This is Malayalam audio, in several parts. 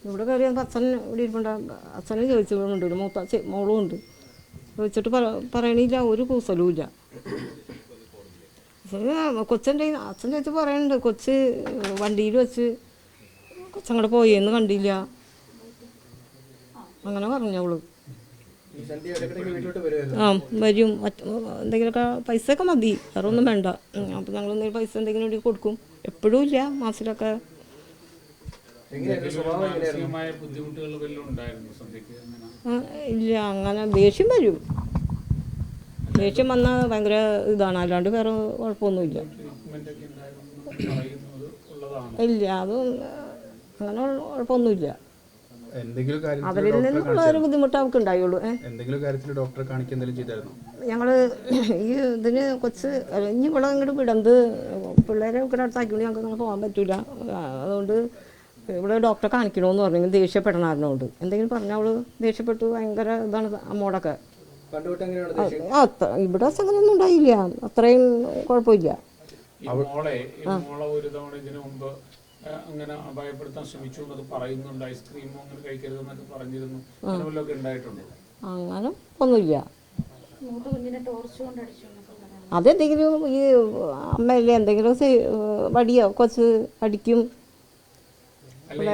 ഇവിടെ കയറി അച്ഛൻ ഇവിടെ ഇരിപ്പുണ്ട്. അച്ഛനെ ചോദിച്ചുകൊണ്ട് ഒരു മൂത്ത മോളും ഉണ്ട്. ചോദിച്ചിട്ട് പറയണില്ല, ഒരു കൂസലും ഇല്ല. കൊച്ചൻ്റെ അച്ഛൻ ചോദിച്ച് പറയുന്നുണ്ട്, കൊച്ച് വണ്ടിയിൽ വെച്ച് കൊച്ചങ്ങോട്ട് പോയെന്ന് കണ്ടില്ല, അങ്ങനെ പറഞ്ഞവള്. ആ വരും, എന്തെങ്കിലുമൊക്കെ പൈസയൊക്കെ മതി, വേറെ ഒന്നും വേണ്ട. അപ്പം ഞങ്ങൾ എന്തെങ്കിലും പൈസ എന്തെങ്കിലും വേണ്ടി കൊടുക്കും. എപ്പോഴും ഇല്ല, മാസത്തിലൊക്കെ. ഇല്ല, അങ്ങനെ ദേഷ്യം വരും. ദേഷ്യം വന്നാൽ ഭയങ്കര ഇതാണ്, അല്ലാണ്ട് വേറെ കുഴപ്പമൊന്നുമില്ല. ഇല്ല, അത് അങ്ങനെ കുഴപ്പമൊന്നുമില്ല. അവരിൽ നിന്നുള്ള ഒരു ബുദ്ധിമുട്ട് അവർക്ക് ഉണ്ടായുള്ളൂ. ഞങ്ങൾ ഈ ഇതിന് കൊച്ച് ഇനി ഇവിടെ ഇങ്ങോട്ട് വിടന്ത് പിള്ളേരെ ഇവിടെ അടുത്താക്കിക്കൊണ്ട് ഞങ്ങൾക്ക് അങ്ങനെ പോകാൻ പറ്റില്ല. അതുകൊണ്ട് ഇവിടെ ഡോക്ടറെ കാണിക്കണമെന്ന് പറഞ്ഞു. ദേഷ്യപ്പെടണമായിരുന്നോണ്ട് എന്തെങ്കിലും പറഞ്ഞാൽ അവൾ ദേഷ്യപ്പെട്ട് ഭയങ്കര ഇതാണ് അമ്മോടൊക്കെ. ഇവിടെ അങ്ങനെയൊന്നും ഉണ്ടായില്ല, അത്രയും കുഴപ്പമില്ല. അങ്ങനെ ഭയപ്പെടുത്താൻ ശ്രമിച്ചു എന്നൊക്കെ പറയുന്നുണ്ട്. ഐസ്ക്രീമോ അങ്ങനെ കഴിക്കരുതെന്നൊക്കെ പറഞ്ഞിരുന്നു. അങ്ങനെ ഒന്നുമില്ല. അതെന്തെങ്കിലും ഈ അമ്മയല്ലേ എന്തെങ്കിലും വടിയോ കൊച്ച് അടിക്കും. ചില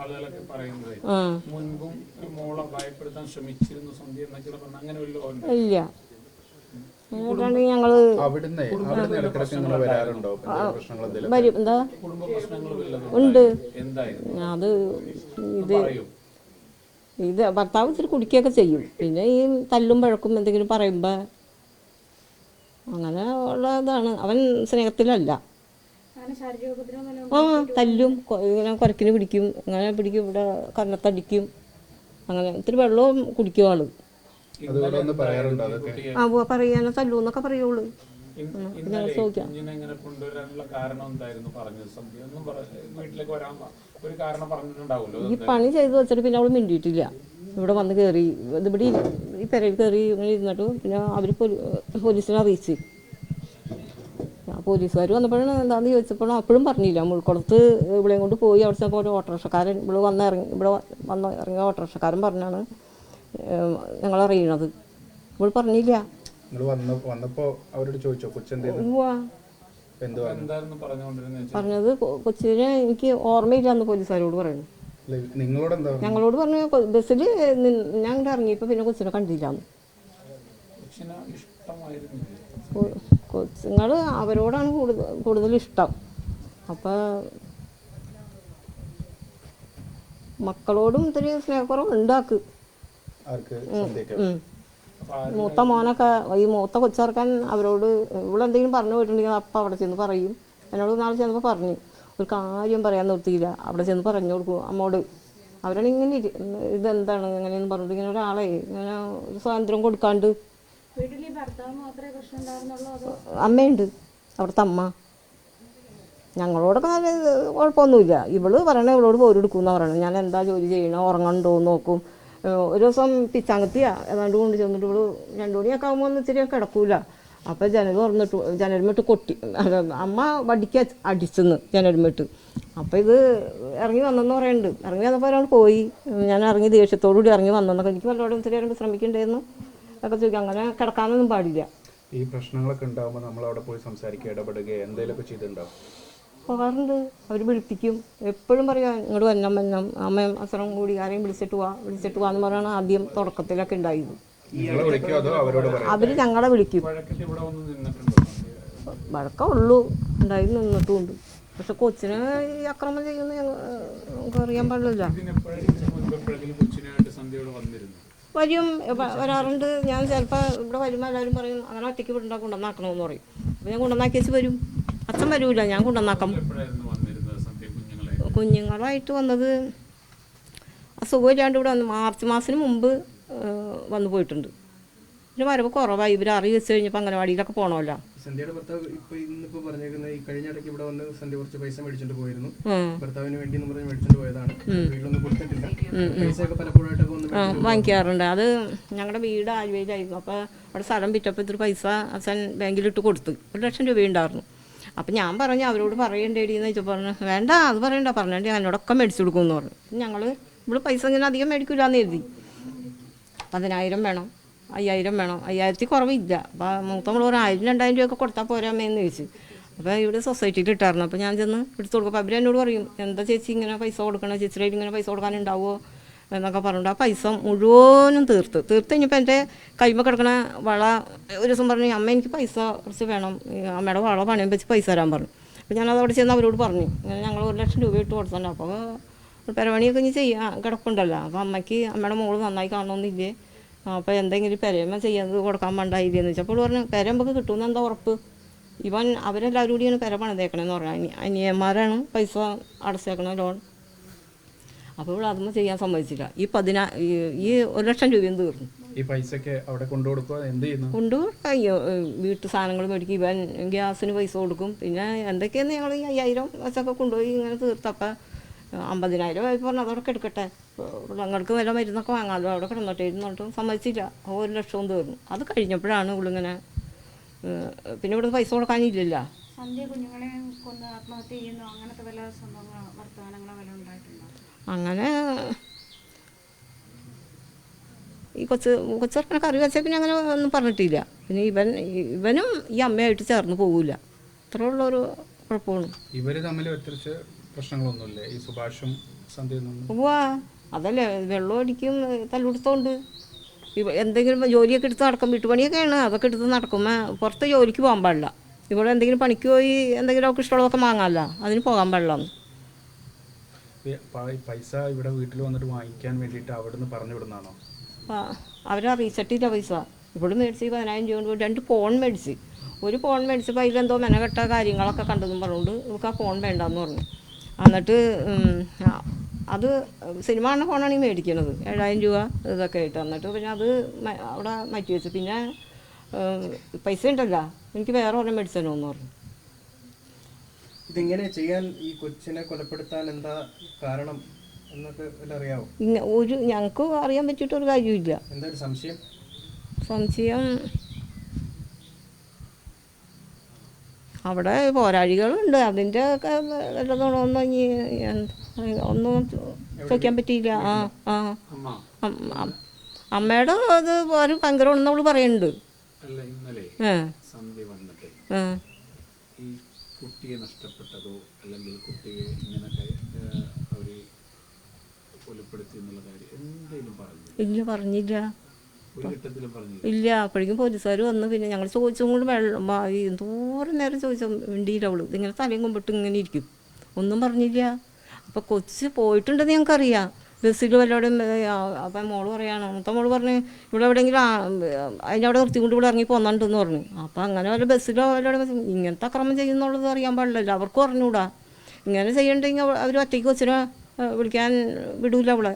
ആളുകളൊക്കെ പറയുന്നത് മുൻപും മോളെ ഭയപ്പെടുത്താൻ ശ്രമിച്ചിരുന്നു സന്ധ്യ എന്നൊക്കെ പറഞ്ഞു. അങ്ങനെ ഇല്ല. ഞങ്ങള് വരും. എന്താ ഉണ്ട്. അത് ഇത് ഭർത്താവ് ഇച്ചിരി കുടിക്കുകയൊക്കെ ചെയ്യും. പിന്നെ ഈ തല്ലും പഴക്കും എന്തെങ്കിലും പറയുമ്പോൾ അങ്ങനെ ഉള്ളതാണ്. അവൻ സ്നേഹത്തിലല്ല. ആ തല്ലും, ഇങ്ങനെ കുരക്കിന് പിടിക്കും, അങ്ങനെ പിടിക്കും, ഇവിടെ കന്നത്തടിക്കും. അങ്ങനെ ഇത്തിരി വെള്ളവും കുടിക്കും ആള്. ആ പറയാനോ തല്ലൂന്നൊക്കെ പറയുള്ളൂ. ഈ പണി ചെയ്ത് വെച്ചിട്ട് പിന്നെ അവള് മിണ്ടിയിട്ടില്ല. ഇവിടെ വന്ന് കയറി ഇവിടെ ഈ പെരയിൽ കയറി ഇങ്ങനെ ഇരുന്നിട്ട് പിന്നെ അവർ പോലീസിനെ അറിയിച്ച്. പോലീസുകാർ വന്നപ്പോഴാണ് എന്താണെന്ന് ചോദിച്ചപ്പോഴും അപ്പോഴും പറഞ്ഞില്ല. മുൾക്കുളത്ത് ഇവിടെയും കൊണ്ട് പോയി അവിടെ ചെന്നപ്പോൾ ഒരു ഓട്ടോറിക്ഷക്കാരൻ ഇവിടെ വന്ന് ഇറങ്ങിയ ഓട്ടോറിക്ഷക്കാരൻ പറഞ്ഞാണ് ഞങ്ങളറിയണത്. ഇവിടെ പറഞ്ഞില്ല. പറഞ്ഞത് കൊച്ചിനെ എനിക്ക് ഓർമ്മയില്ലാന്ന് പോലീസുകാരോട് പറയുന്നു. ഞങ്ങളോട് പറഞ്ഞു ബസ്സിൽ ഞാൻ ഇറങ്ങിയപ്പോൾ പിന്നെ കൊച്ചിനെ കണ്ടില്ലാന്ന്. കൊച്ചുങ്ങൾ അവരോടാണ് കൂടുതൽ ഇഷ്ടം. അപ്പം മക്കളോടും ഇത്തിരി സ്നേഹക്കുറവ് ഉണ്ടാക്ക്. മൂത്ത മോനൊക്കെ ഈ മൂത്ത കൊച്ചിറക്കാൻ അവരോട് ഇവളെന്തെങ്കിലും പറഞ്ഞു പോയിട്ടുണ്ടെങ്കിൽ അപ്പം അവിടെ ചെന്ന് പറയും. എന്നോട് നാളെ ചെന്നപ്പോൾ പറഞ്ഞു, ഒരു കാര്യം പറയാൻ നിർത്തിയില്ല, അവിടെ ചെന്ന് പറഞ്ഞു കൊടുക്കും അമ്മോട്. അവരാണ് ഇങ്ങനെ ഇതെന്താണ് ഇങ്ങനെയെന്ന് പറഞ്ഞിട്ട് ഇങ്ങനെ ഒരാളെ ഇങ്ങനെ ഒരു സ്വാതന്ത്ര്യം കൊടുക്കാണ്ട്. അമ്മയുണ്ട്, അവിടുത്തെ അമ്മ. ഞങ്ങളോടൊക്കെ നല്ല കുഴപ്പമൊന്നുമില്ല. ഇവള് പറയണേ ഇവളോട് പോരെടുക്കുമെന്നാണ് പറയണത്. ഞാൻ എന്താ ജോലി ചെയ്യണോ ഉറങ്ങണ്ടോ നോക്കും. ഒരു ദിവസം പിച്ചാങ്കത്തിയാ ഏതാണ്ട് കൊണ്ട് ചെന്നിട്ട് ഇവള് 2 മണിയൊക്കെ ആകുമ്പോൾ ഒന്നും ഇച്ചിരി കിടക്കൂല. അപ്പം ജനലുമിട്ട് കൊട്ടി. അമ്മ വടിക്ക് അടിച്ചെന്ന് ജനലുമിട്ട്. അപ്പം ഇത് ഇറങ്ങി വന്നെന്ന് പറയുന്നുണ്ട്. ഇറങ്ങി വന്നപ്പോൾ ഒരാൾ പോയി. ഞാൻ ഇറങ്ങി ദേഷ്യത്തോടുകൂടി ഇറങ്ങി വന്നെന്നൊക്കെ. എനിക്ക് വല്ലവരും ഇത്തിരി നേരം വിശ്രമിക്കണ്ടായിരുന്നു ഒക്കെ ചോദിക്കും. അങ്ങനെ കിടക്കാനൊന്നും പാടില്ല. ഈ പ്രശ്നങ്ങളൊക്കെ ഉണ്ടാകുമ്പോൾ നമ്മൾ അവിടെ പോയി സംസാരിക്കുക, ഇടപെടുക, എന്തെങ്കിലുമൊക്കെ ചെയ്തിട്ടുണ്ടാവും? പോകാറുണ്ട്. അവർ വിളിപ്പിക്കും. എപ്പോഴും പറയാം ഇങ്ങോട്ട് വന്നം അമ്മയും അസറും കൂടി ആരെയും വിളിച്ചിട്ട് പോവാന്ന് പറയണ ആദ്യം തുടക്കത്തിലൊക്കെ ഉണ്ടായിരുന്നു. അവർ ഞങ്ങളെ വിളിക്കും. വഴക്കം ഉള്ളൂ, ഉണ്ടായി നിന്നിട്ടുമുണ്ട്. പക്ഷെ കൊച്ചിനെ ഈ അക്രമം ചെയ്യുന്ന ഞങ്ങൾക്ക് അറിയാൻ പാടില്ല. വരും, വരാറുണ്ട്. ഞാൻ ചിലപ്പോൾ ഇവിടെ വരുമ്പോൾ എല്ലാവരും പറയും അങ്ങനെ ഒറ്റയ്ക്ക് ഇവിടെ കൊണ്ടുവന്നാക്കണമെന്ന് പറയും. അപ്പോൾ ഞാൻ കൊണ്ടുവന്നാക്കി വെച്ച് വരും. അച്ഛൻ വരൂല, ഞാൻ കൊണ്ടുവന്നാക്കാം. കുഞ്ഞുങ്ങളായിട്ട് വന്നത് സുഖമില്ലാണ്ട് ഇവിടെ വന്ന് മാർച്ച് മാസത്തിന് മുമ്പ് വന്നു പോയിട്ടുണ്ട്. പിന്നെ വരുമ്പോൾ കുറവായി. ഇവർ അറിയിച്ച് കഴിഞ്ഞപ്പോൾ അംഗനവാടിയിലൊക്കെ പോകണമല്ലോ. സന്ധ്യയുടെ ഭർത്താവ് ഇന്നിപ്പോ പറഞ്ഞേക്കുന്നത് ഈ കഴിഞ്ഞ ഇടയ്ക്ക് ഇവിടെ വന്ന് സന്ധ്യ കുറച്ച് പൈസ മേടിച്ചിട്ട് പോയിരുന്നു. ഭർത്താവിന് വേണ്ടി എന്ന് പറഞ്ഞ് മേടിച്ചിട്ട് പോയതാണ്. വീട്ടിലൊന്നും കൊടുത്തിട്ടില്ല. പൈസയൊക്കെ പലപ്പോഴായിട്ടൊക്കെ ഒന്ന് വാങ്ങിക്കാറുണ്ട്. അത് ഞങ്ങളുടെ വീട് ആലുവയിലായിരുന്നു. അപ്പോൾ അവിടെ സ്ഥലം വിറ്റപ്പോൾ ഇത്തിരി പൈസ അച്ഛൻ ബാങ്കിലിട്ട് കൊടുത്തു. 1 ലക്ഷം രൂപ ഉണ്ടായിരുന്നു. അപ്പം ഞാൻ പറഞ്ഞു അവരോട് പറയണ്ടേടി എന്ന് വെച്ചാൽ പറഞ്ഞു വേണ്ട അത് പറയണ്ട പറഞ്ഞിട്ട് എന്നോടൊക്കെ മേടിച്ചു കൊടുക്കുമെന്ന് പറഞ്ഞു. ഞങ്ങൾ ഇവിടെ പൈസ ഇങ്ങനെ അധികം മേടിക്കില്ലാന്ന് കരുതി. 10,000 വേണം, 5,000 വേണം, 5,000 കുറവില്ല. അപ്പോൾ മൂത്തമ്മൾ ഒരു 1,000-2,000 രൂപയൊക്കെ കൊടുത്താൽ പോരാമേന്ന് ചോദിച്ചു. അപ്പോൾ ഇവിടെ സൊസൈറ്റിയിൽ ഇട്ടായിരുന്നു. അപ്പോൾ ഞാൻ ചെന്ന് എടുത്തു കൊടുക്കും. അപ്പോൾ അവരെന്നോട് പറയും എന്താ ചേച്ചി ഇങ്ങനെ പൈസ കൊടുക്കണം, ചേച്ചിയുടെ ഇങ്ങനെ പൈസ കൊടുക്കാനുണ്ടാവുമോ എന്നൊക്കെ പറഞ്ഞിട്ട് ആ പൈസ മുഴുവനും തീർത്ത് കഴിഞ്ഞപ്പോൾ എൻ്റെ കൈമ കിടക്കണ വള ഒരു ദിവസം പറഞ്ഞു അമ്മ എനിക്ക് പൈസ കുറച്ച് വേണം, അമ്മയുടെ വള പണയം വെച്ച് പൈസ തരാൻ പറഞ്ഞു. അപ്പോൾ ഞാനത് അവിടെ ചെന്ന് അവരോട് പറഞ്ഞു ഇങ്ങനെ ഞങ്ങൾ 1,00,000 രൂപ ഇട്ട് കൊടുത്തിട്ടുണ്ട്. അപ്പോൾ പെരവണിയൊക്കെ ഇനി ചെയ്യാൻ കിടപ്പുണ്ടല്ലോ. അപ്പോൾ അമ്മയ്ക്ക് അമ്മയുടെ മോള് നന്നായി കാണണമെന്നില്ലേ, അപ്പോൾ എന്തെങ്കിലും പെരയമ്മ ചെയ്യാൻ കൊടുക്കാൻ വേണ്ടായില്ലെന്ന് വെച്ചപ്പോൾ പറഞ്ഞു പെര നമുക്ക് കിട്ടുമെന്ന് എന്താ ഉറപ്പ്, ഇവൻ അവരെല്ലാവരും കൂടിയാണ് പെര പണിതേക്കണമെന്ന് പറഞ്ഞു. അനിയന്മാരാണ് പൈസ അടച്ചേക്കണ ലോൺ. അപ്പോൾ ഇവിടെ അതൊന്നും ചെയ്യാൻ സമ്മതിച്ചില്ല. ഈ 1,00,000 രൂപയും തീർന്നു. ഈ പൈസക്ക് അവിടെ കൊണ്ടുകൊടുക്കുക എന്ത് ചെയ്യുന്നു? വീട്ടു സാധനങ്ങൾ മേടിക്കും, ഇവൻ ഗ്യാസിന് പൈസ കൊടുക്കും, പിന്നെ എന്തൊക്കെയാന്ന് ഞങ്ങൾ ഈ 5,000 വെച്ചൊക്കെ കൊണ്ടുപോയി ഇങ്ങനെ തീർത്തപ്പോൾ 50,000 പറഞ്ഞു അതോടൊക്കെ എടുക്കട്ടെ, ഞങ്ങൾക്ക് വില മരുന്നൊക്കെ വാങ്ങാമല്ലോ അവിടെ കിടന്നോട്ടെ ഇരുന്നോട്ടും സമ്മതിച്ചില്ല. 1,00,000 തീർന്നു. അത് കഴിഞ്ഞപ്പോഴാണ് ഇവളിങ്ങനെ പിന്നെ ഇവിടെ പൈസ കൊടുക്കാനില്ലല്ല. സന്ധ്യ കുഞ്ഞുങ്ങളെ കൊന്ന് ആത്മഹത്യ ചെയ്യുന്നു അങ്ങനത്തെ വല്ല സംഭവങ്ങളോ വർത്തമാനങ്ങളോ വല്ല ഉണ്ടായിട്ടുണ്ടോ? അങ്ങനെ ഈ കൊച്ചെറുക്കനെ കറി വെച്ചാൽ പിന്നെ അങ്ങനെ ഒന്നും പറഞ്ഞിട്ടില്ല. പിന്നെ ഇവനും ഈ അമ്മയായിട്ട് ചേർന്ന് പോകില്ല, അത്ര ഉള്ളൊരു കുഴപ്പമാണ്. ഇവർ തമ്മിൽ വ്യത്യസ്ത പ്രശ്നങ്ങളൊന്നുമില്ല ഈ സുഭാഷും സന്ധ്യയൊന്നും? പോവാ അതല്ലേ വെള്ളം അടിക്കും തല്ലുകൊടുത്തോണ്ട് എന്തെങ്കിലും ജോലിയൊക്കെ എടുത്ത് നടക്കും, വീട്ടുപണിയൊക്കെയാണ് അതൊക്കെ എടുത്ത് നടക്കുമ്പോൾ പുറത്ത് ജോലിക്ക് പോകാൻ പാടില്ല. ഇവിടെ എന്തെങ്കിലും പണിക്ക് പോയി എന്തെങ്കിലുമൊക്കെ ഇഷ്ടമുള്ളതൊക്കെ വാങ്ങാമല്ലോ, അതിന് പോകാൻ പാടില്ല. പൈസ ഇവിടെ വീട്ടിൽ വന്നിട്ട് വാങ്ങിക്കാൻ വേണ്ടിയിട്ട് അവിടെ നിന്ന് പറഞ്ഞു വിടുന്നതാണോ? അവരറിയിച്ചിട്ടില്ല പൈസ. ഇവിടെ മേടിച്ച് 10,000 രൂപ കൊണ്ട് 2 ഫോൺ മേടിച്ച്. ഒരു ഫോൺ മേടിച്ചപ്പോൾ അതിലെന്തോ മെനക്കെട്ട കാര്യങ്ങളൊക്കെ കണ്ടതും പറഞ്ഞുകൊണ്ട് നമുക്ക് ആ ഫോൺ വേണ്ടെന്ന് പറഞ്ഞു. എന്നിട്ട് അത് സിനിമ കാണുന്ന ഫോണാണ് ഈ മേടിക്കണത്, 7,000 രൂപ ഇതൊക്കെ ആയിട്ട്. എന്നിട്ട് പിന്നെ അത് അവിടെ മാറ്റി വെച്ചു. പിന്നെ പൈസ ഉണ്ടല്ലോ എനിക്ക് വേറെ ഒരെണ്ണം മേടിച്ചോ എന്ന് പറഞ്ഞു. ഇതിങ്ങനെ ചെയ്യാൻ ഈ കൊച്ചിനെ കൊലപ്പെടുത്താൻ എന്താ കാരണം എന്നൊക്കെ അറിയാവോ? ഞങ്ങൾക്ക് അറിയാൻ പറ്റിയിട്ടൊരു കാര്യമില്ല. എന്താ ഒരു സംശയം? അവിടെ പോരാളികളുണ്ട്, അതിൻ്റെ ഒക്കെ വല്ലതൊന്നും ഒന്നും ചോദിക്കാൻ പറ്റിയില്ല. അമ്മയുടെ അത് ഒരു ഭയങ്കരമാണെന്ന് അവള് പറയുന്നുണ്ട്. ഈ കുട്ടിയെ നഷ്ടപ്പെട്ടതോ അല്ലെങ്കിൽ കുട്ടിയെ ഇങ്ങനൊക്കെ അവര് കൊലപ്പെടുത്തി എന്നുള്ള കാര്യം എന്തെങ്കിലും പറഞ്ഞു? ഇല്ല, പറഞ്ഞില്ല. ഒരു ഘട്ടത്തിലും പറഞ്ഞില്ല. ഇല്ല. അപ്പോഴേക്കും പോലീസുകാർ വന്ന് പിന്നെ ഞങ്ങൾ ചോദിച്ചും കൊണ്ട് വെള്ളം എന്തോരം നേരം ചോദിച്ചു വേണ്ടിയില്ല. അവള് ഇങ്ങനെ തലയും കൊമ്പിട്ട് ഇങ്ങനെ ഇരിക്കും, ഒന്നും പറഞ്ഞില്ല. അപ്പോൾ കൊച്ച് പോയിട്ടുണ്ടെന്ന് ഞങ്ങൾക്കറിയാം, ബസ്സിൽ വല്ലവിടെയും. അപ്പം മോള് പറയാണ്, മൂത്ത മോള് പറഞ്ഞ് ഇവിടെ എവിടെയെങ്കിലും അതിനവിടെ നിർത്തിക്കൊണ്ട് ഇവിടെ ഇറങ്ങി പോന്നിട്ടുണ്ടെന്ന് പറഞ്ഞു. അപ്പം അങ്ങനെ വല്ല ബസ്സിലോ വല്ലവിടെ ഇങ്ങനത്തെ അക്രമം ചെയ്യുന്നുള്ളത് അറിയാൻ പാടില്ലല്ലോ, അവർക്കും അറിഞ്ഞൂടാ. ഇങ്ങനെ ചെയ്യണ്ടെങ്കിൽ അവർ ഒറ്റയ്ക്ക് കൊച്ചിനെ വിളിക്കാൻ വിടൂല അവളെ.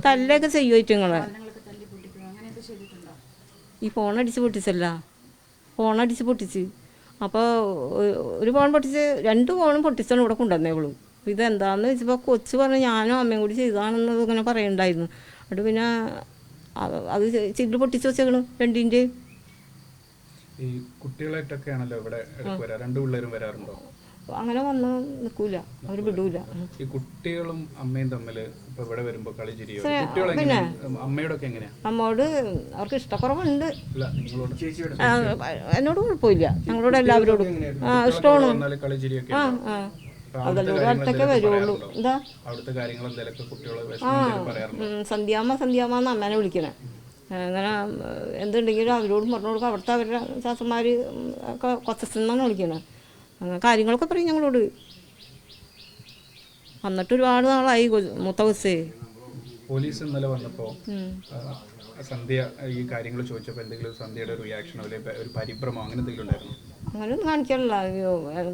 തല്ലൊക്കെ ചെയ്യുമായിട്ട് നിങ്ങളെ ഈ ഫോണടിച്ച് പൊട്ടിച്ചല്ല, ഫോണടിച്ച് പൊട്ടിച്ച്. അപ്പോൾ ഒരു ഫോൺ പൊട്ടിച്ച് 2 ഫോണും പൊട്ടിച്ചാണ് ഇവിടെ കൊണ്ടുവന്നേ അവള്. ഇതെന്താണെന്ന് വെച്ചപ്പോൾ കൊച്ച് പറഞ്ഞ് ഞാനും അമ്മയും കൂടി ചെയ്താണെന്ന് ഇങ്ങനെ പറയുന്നുണ്ടായിരുന്നു. എന്നിട്ട് പിന്നെ അത് ചില്ല് പൊട്ടിച്ച് വെച്ചേക്കണ് 2ൻ്റെയും. ഈ കുട്ടികളായിട്ടൊക്കെയാണല്ലോ ഇവിടെ 2 പിള്ളേരും വരാറുണ്ടോ? അങ്ങനെ വന്ന് നിൽക്കൂല, അവർ വിടൂല. ഈ കുട്ടികളും അമ്മയും തമ്മിൽ ഇപ്പൊ ഇവിടെ വരുമ്പോ കളിച്ചിരിയോ? പിന്നെ അമ്മയോടൊക്കെ എങ്ങനെയാ? അമ്മയോട് അവർക്ക് ഇഷ്ടക്കുറവുണ്ട്. നിങ്ങളോട്? എന്നോട് കുഴപ്പമില്ല, ഞങ്ങളോട് എല്ലാവരോടും ഇഷ്ടമാണ്. കളിച്ചിരിയൊക്കെ അടുത്തൊക്കെ വരുള്ളൂ. എന്താ സന്ധ്യാമ്മന്ന് അമ്മേനെ വിളിക്കണേ. അങ്ങനെ എന്തുണ്ടെങ്കിലും അവരോടും പറഞ്ഞു കൊടുക്കുക. അവിടുത്തെ അവരുടെ ശാസ്ത്രന്മാർ ഒക്കെ കൊച്ചെന്നാണ് വിളിക്കണേ. അങ്ങനെ കാര്യങ്ങളൊക്കെ പറയും ഞങ്ങളോട്. എന്നിട്ട് ഒരുപാട് നാളായി മൂത്ത കൊച്ചേ. പോലീസ് ഇന്നലെ വന്നപ്പോൾ സന്ധ്യ ഈ കാര്യങ്ങൾ ചോദിച്ചപ്പോൾ എന്തെങ്കിലും സന്ധ്യയുടെ റിയാക്ഷനോ അല്ലെങ്കിൽ ഒരു പരിഭ്രമോ അങ്ങനെ എന്തെങ്കിലും ഉണ്ടായിരുന്നു? അങ്ങനെയൊന്നും കാണിക്കാറില്ല.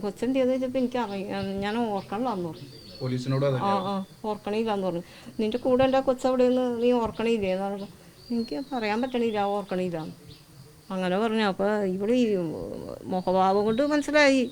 കൊച്ചെന്ത് ചെയ്തെന്ന് വെച്ചപ്പോൾ എനിക്കറിയാം, ഞാൻ ഓർക്കണില്ലാന്ന് പറഞ്ഞു. പോലീസിനോട് ഓർക്കണില്ലാന്ന് പറഞ്ഞു. നിന്റെ കൂടെ എൻ്റെ കൊച്ചവിടെ നിന്ന് നീ ഓർക്കണില്ലേ എന്ന് പറഞ്ഞു. എനിക്ക് പറയാൻ പറ്റണില്ല, ഓർക്കണില്ല അങ്ങനെ പറഞ്ഞു. അപ്പോൾ ഇവിടെ ഈ മുഖഭാവം കൊണ്ട് മനസ്സിലായി